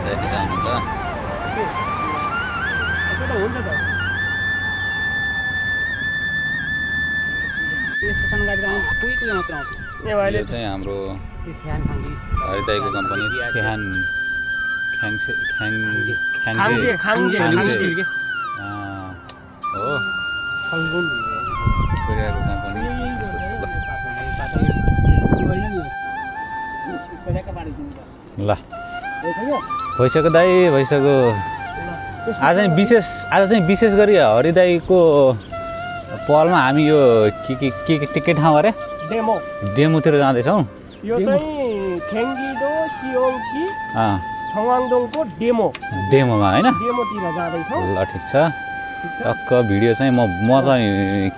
दाइले जानुहुन्छ हुन्छ त स्टेसन गाडी आउँछ कोही कोही मात्र आउँछ यो चाहिँ हाम्रो हरिदाईको कम्पनी ख्याङ हो कोरियाको कम्पनी ल भइसक्यो दाइ भइसक्यो आज चाहिँ विशेष गरी हरिदाईको पहलमा हामी यो के ठाउँ अरे डेमोतिर जाँदैछौँ यो चाहिँ खेङ्गिडो सियोङसी छवाङदोङको डेमोमा होइन डेमोतिर जाँदैछौँ ल ठिक छ टक्क भिडियो चाहिँ म चाहिँ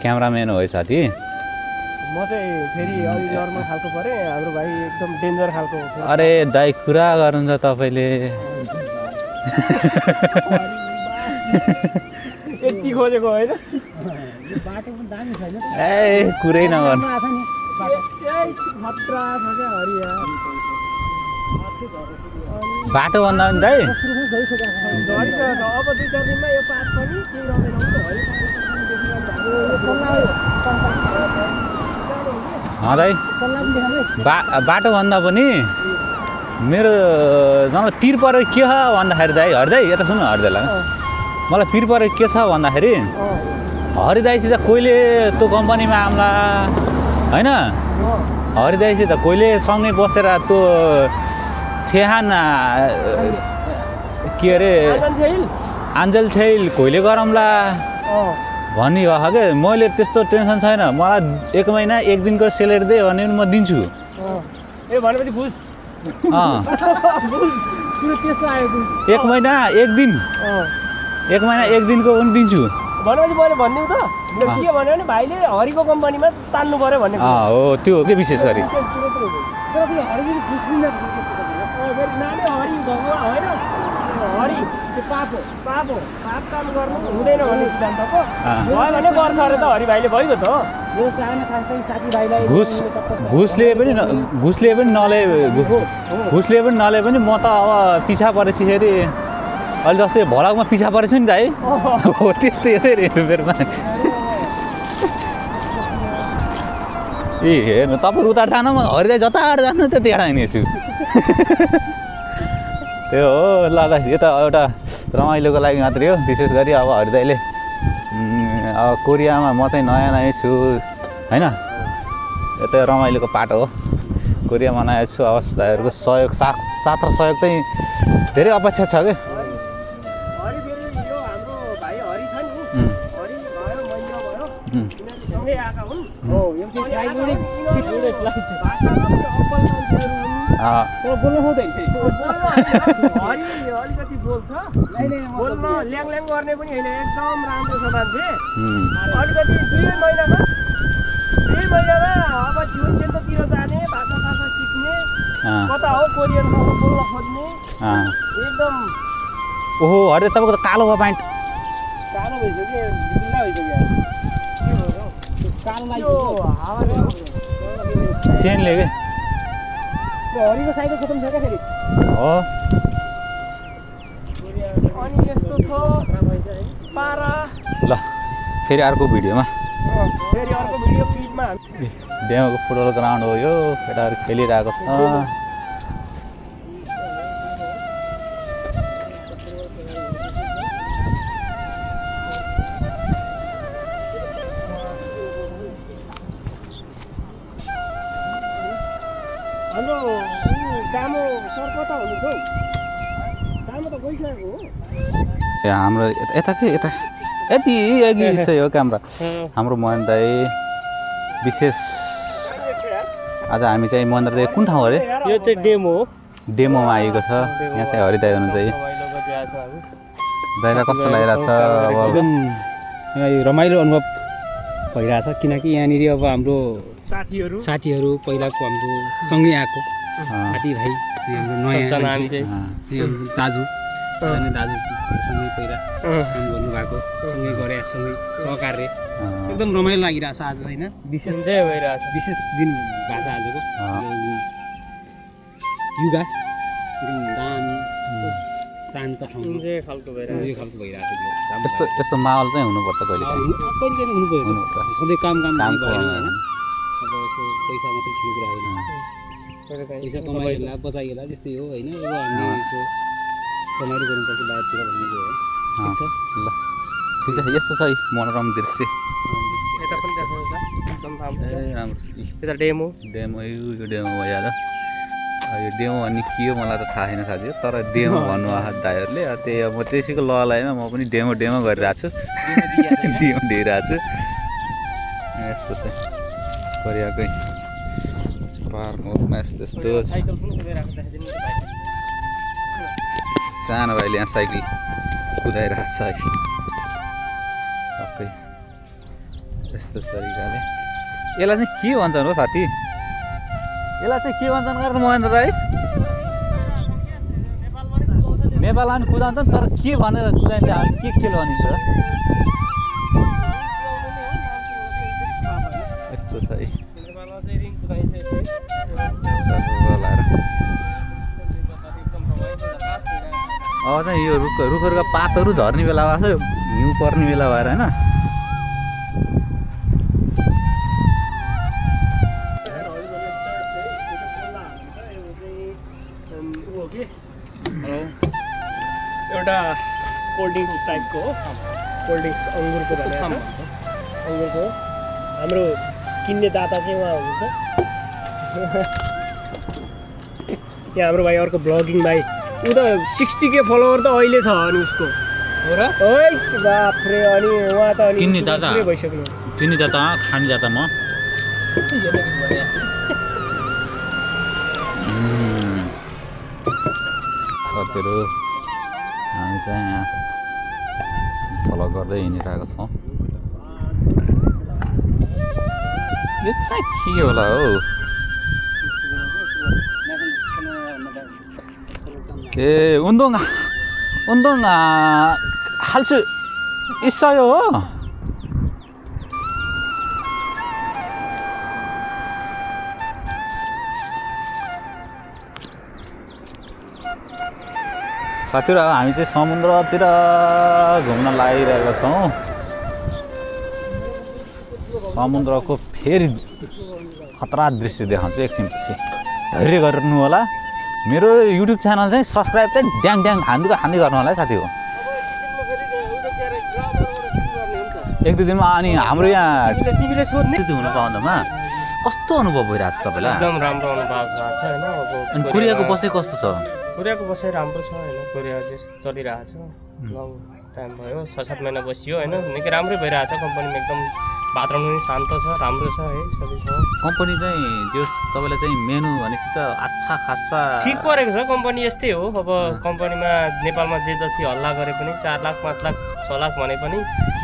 क्यामराम्यान हो है साथी म चाहिँ फेरि अलि नर्मल खालको परे हाम्रो भाइ एकदम डेन्जर खालको अरे दाइ कुरा गर्नुहुन्छ तपाईँले यति खोजेको होइन ए कुरै नगर्नु बाटो भन्दा पनि दाइ अब 2-4 दिनमा यो पात पनि केही दाइ बाटो भन्दा पनि मेरो मलाई पिर परेको के छ भन्दाखेरि दाइ हरिदाई यता सुन्नु हरिदाईलाई मलाई पिर परेको के छ भन्दाखेरि हरिदाईसित कोहीले त्यो कम्पनीमा आउँला होइन हरिदाईसित कोहीले सँगै बसेर त्यो ठेहान के अरे आन्जल छैल कोहीले गरौँला भन्ने भयो क्या मैले त्यस्तो टेन्सन छैन मलाई 1 महिना 1 दिनको सेलेरी दे भने म दिन्छु ए भनेपछि बुझ 1 महिना 1 दिन 1 महिना 1 दिनको पनि दिन्छु भनेपछि मैले भनिदिउँ त के भन्यो भने भाइले हरिको कम्पनीमा तान्नु पर्यो भन्ने हो त्यो हो कि विशेष गरी पाप काम गर्नु हुँदैन भन्ने सिद्धान्तको भयो भने गर्छ अरे त हरि भाइले भइगयो त घुसले पनि नले पनि म त अब पिछा परेपछि अहिले जस्तै भलकमा पिछा परेछ नि दाइ हो त्यस्तै यतै रे मेरोमा ए हेर्नु तपाईँहरू उता जानु म हरिदाई जता जानु त्यति टाढा हिँडेछु त्यो हो ल यो त एउटा रमाइलोको लागि मात्रै हो विशेष गरी अब हरिदाईले अब कोरियामा म चाहिँ नयाँ छु होइन यो त रमाइलोको पाटो हो कोरियामा नयाँ छु अवस्थाहरूको सहयोग साथ र सहयोग चाहिँ धेरै अपेक्षा छ क्या अलिकति बोल्छ बोल्न ल्याङ गर्ने पनि होइन एकदम राम्रो छ मान्छे अलिकति 2 महिनामा अब छिमेकतिर जाने भाषा सिक्ने कता हो कोरियनसँग बोल्न खोज्ने एकदम ओहो हरिदाई तपाईँको त कालो भयो प्यान्ट कालो भइसक्यो ढिला भइसक्यो चेनले के हरिको साइकल खतम छ क्या फेरि हो अनि यस्तो छ पारा ल फेरि अर्को भिडियोमा फिल्डमा डेमोको फुटबल ग्राउन्ड हो यो केटाहरू खेलिरहेको छ हाम्रो यता यति अघि हो क्यामेरा हाम्रो मोहन दाई विशेष आज हामी चाहिँ मोहन दाई कुन ठाउँ अरे यो चाहिँ डेमोमा आएको छ यहाँ चाहिँ हरिदाई हुनुहुन्छ दाइलाई कस्तो लागिरहेको छ अब रमाइलो अनुभव भइरहेछ किनकि यहाँनिर अब हाम्रो साथीहरू पहिलाको हाम्रो सँगै आएको साथीभाइ हाम्रो नयाँ दाजु दाजुसँगै पहिला काम गर्नुभएको सँगै गरे सँगै सहकार्य एकदम रमाइलो लागिरहेछ आज होइन विशेष दिन भएको छ आजको युगा एकदम दामी शान्त ठाउँ इन्जोय खालको भइरहेको यो खालको भइरहेको छ त्यो राम्रो यस्तो यस्तो माहौल चाहिँ हुनुपर्छ कहिले कहिले हुनुपर्छ हुनुपर्छ। सधैँ काम कामको भएन होइन अब यसो पैसा मात्रै ठुलो कुरा होइन पैसा कमाइला बचाइला त्यस्तै हो होइन अब हामीले यसो कमाइलो गर्नुपर्छ बाहिरतिर भन्ने हो ठिक छ ल ठिक छ यस्तो छ है मनोरम दृश्य यता पनि देखाउँछ एकदम राम्रो ए राम्रो यता डेमो डेमो यो डेमो भइहाल्यो यो डेमो भन्ने के हो मलाई त थाहा छैन साथी तर डेमो भन्नु दाइहरूले त्यही अब म त्यसैको ललाइमा म पनि डेमो गरिरहेको छु डेमो दिइरहेको छु यस्तो चाहिँ कोरियाकै पार्कमा यस्तो यस्तो साइकल पनि कुदाइरहेको देखाइदिनु नि भाइ सानो भाइले यहाँ साइकल कुदाइरहेको छ अहिले सबै यस्तो तरिकाले यसलाई चाहिँ के भन्छन् हो साथी यसलाई चाहिँ के भन्छन् गरेर महेन्द्र दाइ नेपालमा पनि कुदाउँछ तर के भनेर कुदाइन्छ के खेल भनिन्छ यस्तो छ है नेपालमा चाहिँ रिङ कुदाइन्छ बोलाएर अब चाहिँ यो रुखहरूका पातहरू झर्ने बेला भएको छ हिउँ पर्ने बेला भएर होइन एउटा कोल्ड ड्रिङ्क्स टाइपको हो कोल्ड ड्रिङ्क्स अङ्गुरको भनेको छ अङ्गुरको हाम्रो किन्ने दाता चाहिँ उहाँ हुनुहुन्छ यहाँ हाम्रो भाइ अर्को ब्लगिङ भाइ ऊ त 60K फलोवर त अहिले छ अनि उसको हो र ओइ बाफ्रे अनि उहाँ त अनि किन्ने दाता? पुरै भइसक्नु तिनी दाता खाने दाता म साथीहरू हामी चाहिँ यहाँ फलो गर्दै हिँडिरहेको छौँ यो चाहिँ के होला हौ ए 운동 할 수 있어요. साथीहरू हामी चाहिँ समुद्रतिर घुम्न लागिरहेका छौँ समुद्रको फेरि खतरा दृश्य देखाउँछु एकछिनपछि धैर्य गर्नु होला मेरो युट्युब च्यानल चाहिँ सब्सक्राइब चाहिँ ड्याङ खाँदै गर्नु होला है साथी हो एक दुई दिनमा अनि हाम्रो यहाँ तिमीले सोध्ने हुन पाउँदामा कस्तो अनुभव भइरहेको छ तपाईँलाई एकदम राम्रो अनुभव भएको छ होइन अब अनि कोरियाको बसाइ कस्तो छ कोरियाको बसाइ राम्रो छ होइन कोरिया चाहिँ चलिरहेको छ लङ टाइम भयो 6-7 महिना बसियो होइन निकै राम्रै भइरहेको छ कम्पनीमा एकदम वातावरण पनि शान्त छ राम्रो छ है सबैसँग कम्पनी चाहिँ जो तपाईँलाई चाहिँ मेनु भनेपछि त अच्छा खासा ठिक परेको छ कम्पनी यस्तै हो अब कम्पनीमा नेपालमा जे जति हल्ला गरे पनि 4 लाख 5 लाख 6 लाख भने पनि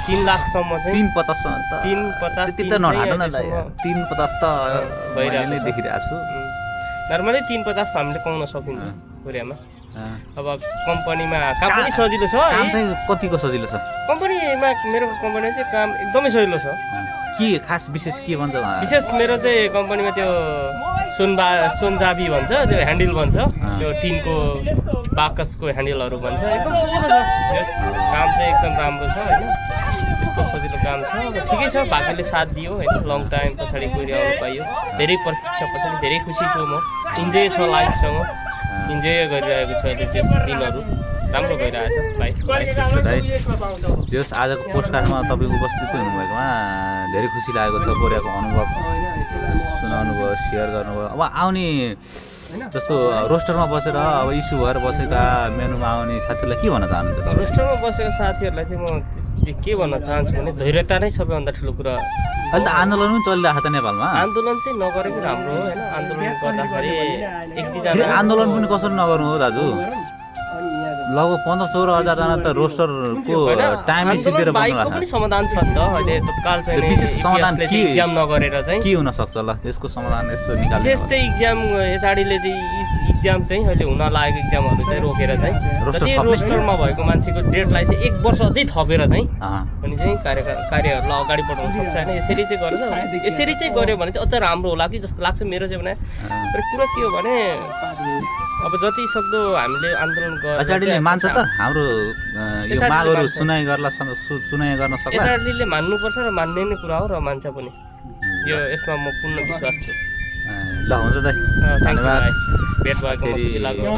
3 लाखसम्म चाहिँ 350 त 350 त्यति त नढाट्नु न दाइ 350 त भइरहेको मैले देखिरहेको छु नर्मली 350 हामीले पाउन सकिन्छ कोरियामा अब कम्पनीमा काम पनि सजिलो छ काम चाहिँ कतिको सजिलो छ कम्पनीमा मेरो कम्पनीमा चाहिँ काम एकदमै सजिलो छ के खास विशेष के भन्छ विशेष मेरो चाहिँ कम्पनीमा त्यो सोनजाबी भन्छ त्यो ह्यान्डल भन्छ त्यो टिनको बाकसको ह्यान्डलहरू भन्छ एकदम सजिलो छ यस काम चाहिँ एकदम राम्रो छ होइन यस्तो सजिलो काम छ अब ठिकै छ भाग्यले साथ दियो होइन लङ टाइम पछाडि कोरिया आउनु पाइयो धेरै प्रतीक्षा पछाडि धेरै खुसी छु म इन्जोय छ लाइफसँग इन्जोय गरिरहेको छु अहिले त्यस दिनहरू राम्रो भइरहेछ लाइफ जस आजको पोस्टकार्डमा तपाईँको उपस्थित हुनुभएकोमा धेरै खुसी लागेको छ कोरियाको अनुभव सुनाउनु भयो सेयर गर्नुभयो अब आउने जस्तो रोस्टरमा बसेर अब इस्यु भएर बसेका मेनुमा आउने साथीहरूलाई के भन्न चाहनुहुन्छ रोस्टरमा बसेको साथीहरूलाई चाहिँ म के भन्न चाहन्छु भने धैर्यता नै सबैभन्दा ठुलो कुरा अहिले त आन्दोलन पनि चलिरहेको छ नेपालमा आन्दोलन चाहिँ नगरेको राम्रो हो होइन आन्दोलन गर्दाखेरि एक दुईजना आन्दोलन पनि कसरी नगर्नु हो दाजु लगभग 15-16 हजारजना त रोस्टरको टाइम सिद्धेर बाइकको पनि समाधान छ नि त अहिले तत्काल चाहिँ विशेष समाधान के इक्जाम नगरेर चाहिँ के हुन सक्छ ल त्यसको समाधान यसो निकाल्नु विशेष चाहिँ इक्जाम एचआरडीले चाहिँ इक्जाम चाहिँ अहिले हुन लागेको इक्जामहरू चाहिँ रोकेर चाहिँ जति रोस्टरमा भएको मान्छेको डेटलाई चाहिँ 1 वर्ष अझै थपेर चाहिँ अनि हामी चाहिँ कार्यहरूलाई अगाडि बढाउन सक्छ होइन। यसरी चाहिँ गरेर यसरी चाहिँ गऱ्यो भने चाहिँ अझ राम्रो होला कि जस्तो लाग्छ मेरो चाहिँ भने। तर कुरा के हो भने अब जति सक्दो हामीले आन्दोलन एचआरडीले मान्छ त हाम्रो यो मागहरू सुनाइ गर्न सक्छ। एचआरडीले मान्नुपर्छ र मान्ने नै कुरा हो र मान्छ पनि, यो यसमा म पूर्ण विश्वास छु। ल हुन्छ दाइ, धन्यवाद। भेट भएको खुसी लाग्यो।